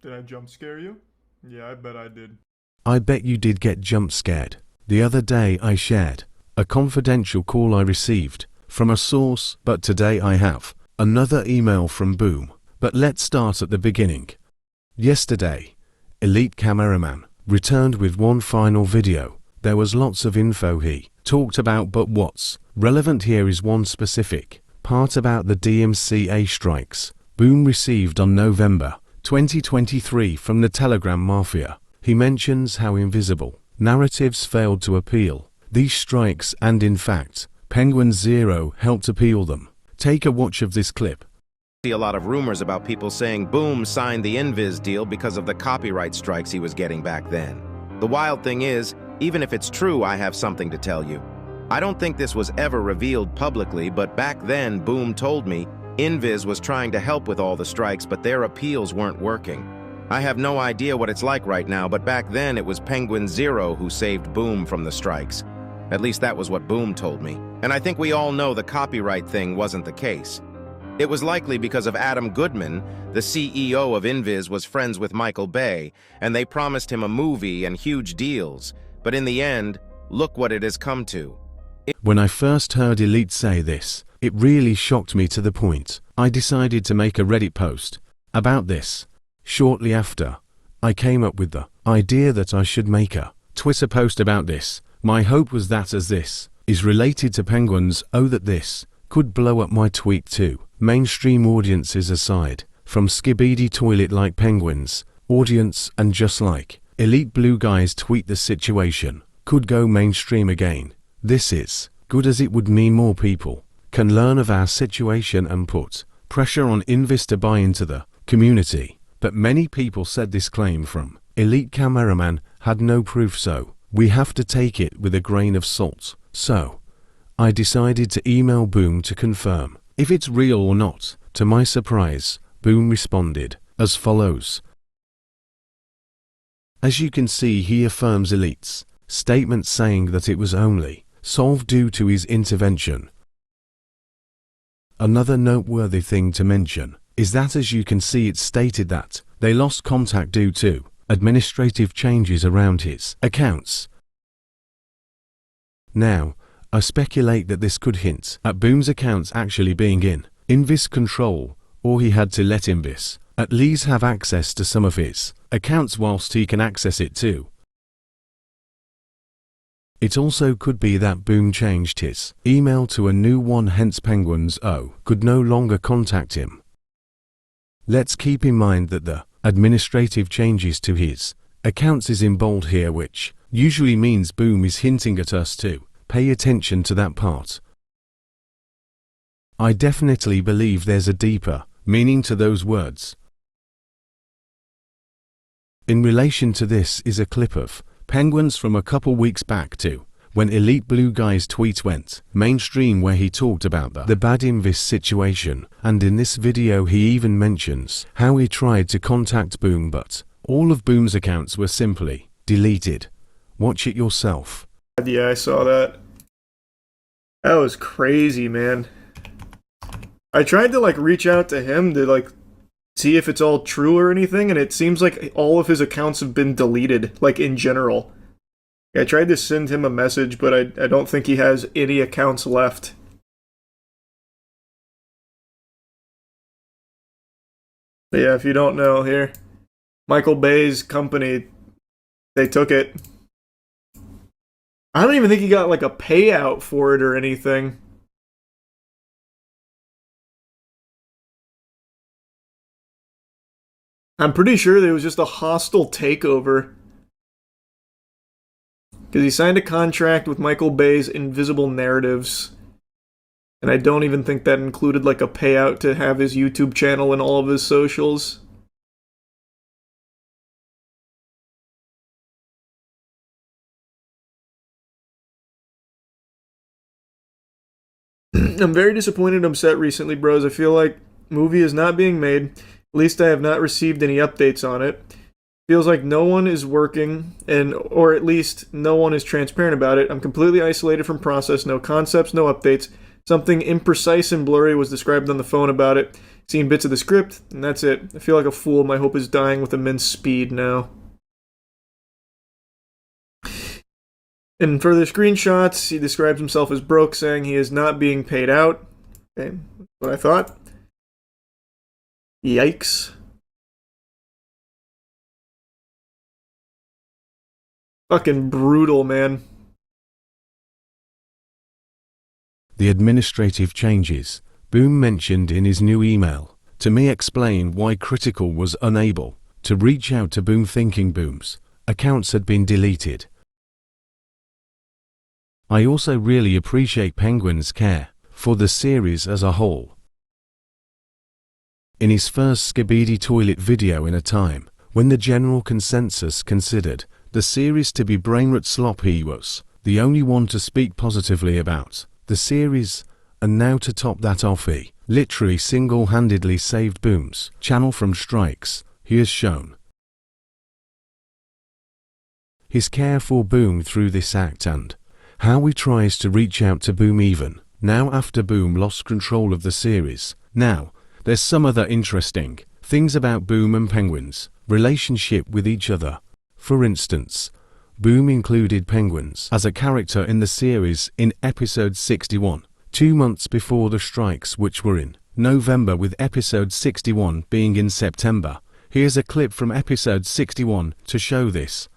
Did I jump scare you? Yeah, I bet I did. I bet you did get jump scared. The other day I shared a confidential call I received from a source, but today I have another email from Boom. But let's start at the beginning. Yesterday, Elite Cameraman returned with one final video. There was lots of info he talked about, but what's relevant here is one specific part about the DMCA strikes Boom received on November 2023 from the Telegram Mafia. He mentions how invisible narratives failed to appeal these strikes, and in fact, Penguin Zero helped appeal them. Take a watch of this clip. A lot of rumors about people saying Boom signed the Invis deal because of the copyright strikes he was getting back then. The wild thing is, even if it's true, I have something to tell you. I don't think this was ever revealed publicly, but back then Boom told me Invis was trying to help with all the strikes, but their appeals weren't working. I have no idea what it's like right now, but back then it was Penguin Zero who saved Boom from the strikes. At least that was what Boom told me. And I think we all know the copyright thing wasn't the case. It was likely because of Adam Goodman, the CEO of Invis, was friends with Michael Bay, and they promised him a movie and huge deals. But in the end, look what it has come to. When I first heard Elite say this, it really shocked me to the point I decided to make a Reddit post about this. Shortly after, I came up with the idea that I should make a Twitter post about this. My hope was that as this is related to penguins, that this could blow up my tweet too. Mainstream audiences aside from Skibidi toilet-like penguins audience, and just like Elite Blue Guy's tweet, the situation could go mainstream again. This is good, as it would mean more people can learn of our situation and put pressure on Invis to buy into the community. But many people said this claim from Elite Cameraman had no proof, so we have to take it with a grain of salt. So I decided to email Boom to confirm if it's real or not. To my surprise, Boom responded as follows. As you can see, he affirms Elite's statement, saying that it was only solved due to his intervention. Another noteworthy thing to mention is that, as you can see, it's stated that they lost contact due to administrative changes around his accounts. Now, I speculate that this could hint at Boom's accounts actually being in Invis control, or he had to let Invis at least have access to some of his accounts whilst he can access it too. It also could be that Boom changed his email to a new one, hence Penguins could no longer contact him. Let's keep in mind that the administrative changes to his accounts is in bold here, which usually means Boom is hinting at us to pay attention to that part. I definitely believe there's a deeper meaning to those words. In relation to this is a clip of Penguins from a couple weeks back to when Elite Blue Guy's tweet went mainstream, where he talked about the bad Invis situation, and in this video he even mentions how he tried to contact Boom, but all of Boom's accounts were simply deleted. Watch it yourself. Yeah, I saw that. That was crazy, man. I tried to reach out to him to see if it's all true or anything, and it seems like all of his accounts have been deleted, in general. I tried to send him a message, but I don't think he has any accounts left. But yeah, if you don't know, here, Michael Bay's company, they took it. I don't even think he got a payout for it or anything. I'm pretty sure there was just a hostile takeover. Because he signed a contract with Michael Bay's Invisible Narratives. And I don't even think that included a payout to have his YouTube channel and all of his socials. I'm very disappointed and upset recently, bros. I feel like movie is not being made. At least I have not received any updates on it. Feels like no one is working, or at least no one is transparent about it. I'm completely isolated from process, no concepts, no updates. Something imprecise and blurry was described on the phone about it. seen bits of the script, and that's it. I feel like a fool. My hope is dying with immense speed now. In further screenshots, he describes himself as broke, saying he is not being paid out. Okay, that's what I thought. Yikes. Fucking brutal, man. The administrative changes Boom mentioned in his new email to me explain why Critical was unable to reach out to Boom, thinking Boom's accounts had been deleted. I also really appreciate Penguin's care for the series as a whole. In his first Skibidi toilet video in a time when the general consensus considered the series to be brainrot slop, he was the only one to speak positively about the series, and now to top that off, he literally single-handedly saved Boom's channel from strikes. He has shown his care for Boom through this act and how he tries to reach out to Boom even now after Boom lost control of the series. Now, there's some other interesting things about Boom and Penguin's relationship with each other. For instance, Boom included Penguins as a character in the series in episode 61, 2 months before the strikes, which were in November, with episode 61 being in September. Here's a clip from episode 61 to show this.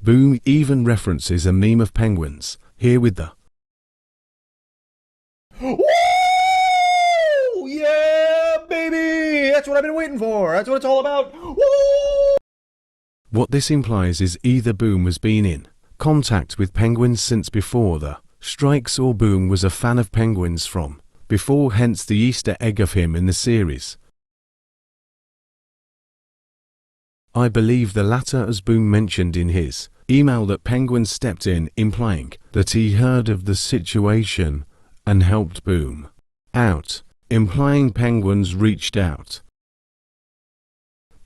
Boom even references a meme of penguins, here with the Woo! Yeah, baby! That's what I've been waiting for. That's what it's all about. Woo! What this implies is either Boom has been in contact with penguins since before the strikes, or Boom was a fan of penguins from before, hence the Easter egg of him in the series. I believe the latter, as Boom mentioned in his email that Penguin stepped in, implying that he heard of the situation and helped Boom out, implying Penguins reached out.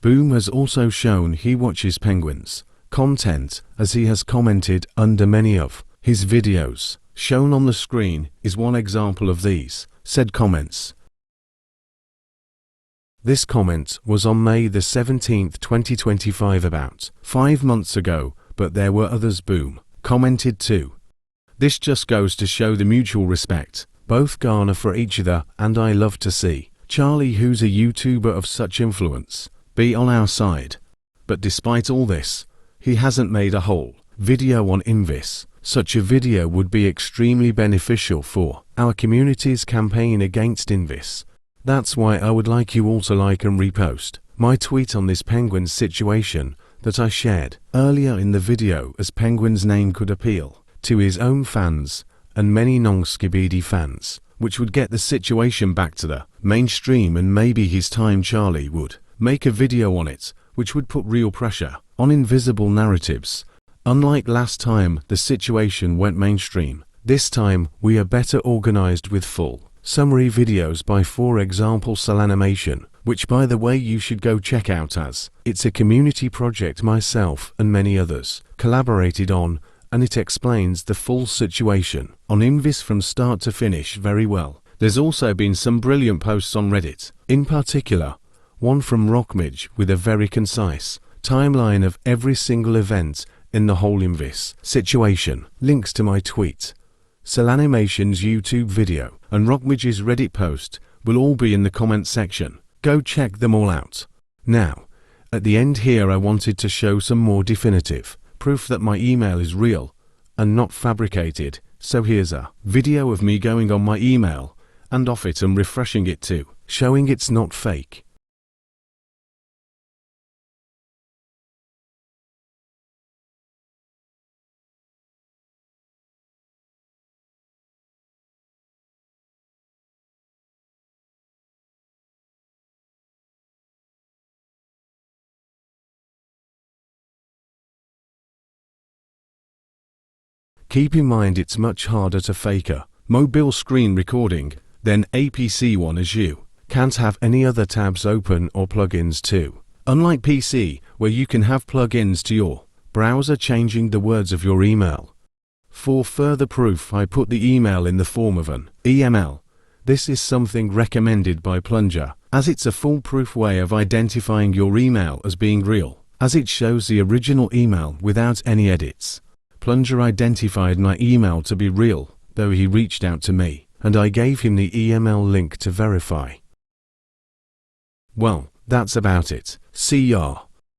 Boom has also shown he watches Penguins content, as he has commented under many of his videos. Shown on the screen is one example of these said comments. This comment was on May the 17th, 2025, about 5 months ago, but there were others Boom commented too. This just goes to show the mutual respect both garner for each other, and I love to see Charlie, who's a YouTuber of such influence, be on our side. But despite all this, he hasn't made a whole video on Invis. Such a video would be extremely beneficial for our community's campaign against Invis. That's why I would like you all to like and repost my tweet on this Penguins situation that I shared earlier in the video, as Penguin's name could appeal to his own fans and many non-Skibidi fans, which would get the situation back to the mainstream, and maybe his time Charlie would make a video on it, which would put real pressure on invisible narratives. Unlike last time the situation went mainstream, this time we are better organized with full summary videos by, for example, Salanimation, which by the way you should go check out, as it's a community project myself and many others collaborated on, and it explains the full situation on Invis from start to finish very well. There's also been some brilliant posts on Reddit, in particular one from Rockmidge with a very concise timeline of every single event in the whole Invis situation. Links to my tweet, Salanimation's YouTube video, and Rockmidge's Reddit post will all be in the comment section. Go check them all out. Now, at the end here I wanted to show some more definitive proof that my email is real, and not fabricated. So here's a video of me going on my email and off it and refreshing it too, showing it's not fake. Keep in mind it's much harder to fake a mobile screen recording than a PC one, as you can't have any other tabs open or plugins too. Unlike PC, where you can have plugins to your browser changing the words of your email. For further proof, I put the email in the form of an EML. This is something recommended by Plunger, as it's a foolproof way of identifying your email as being real, as it shows the original email without any edits. Plunger identified my email to be real, though he reached out to me, and I gave him the EML link to verify. Well, that's about it. See ya.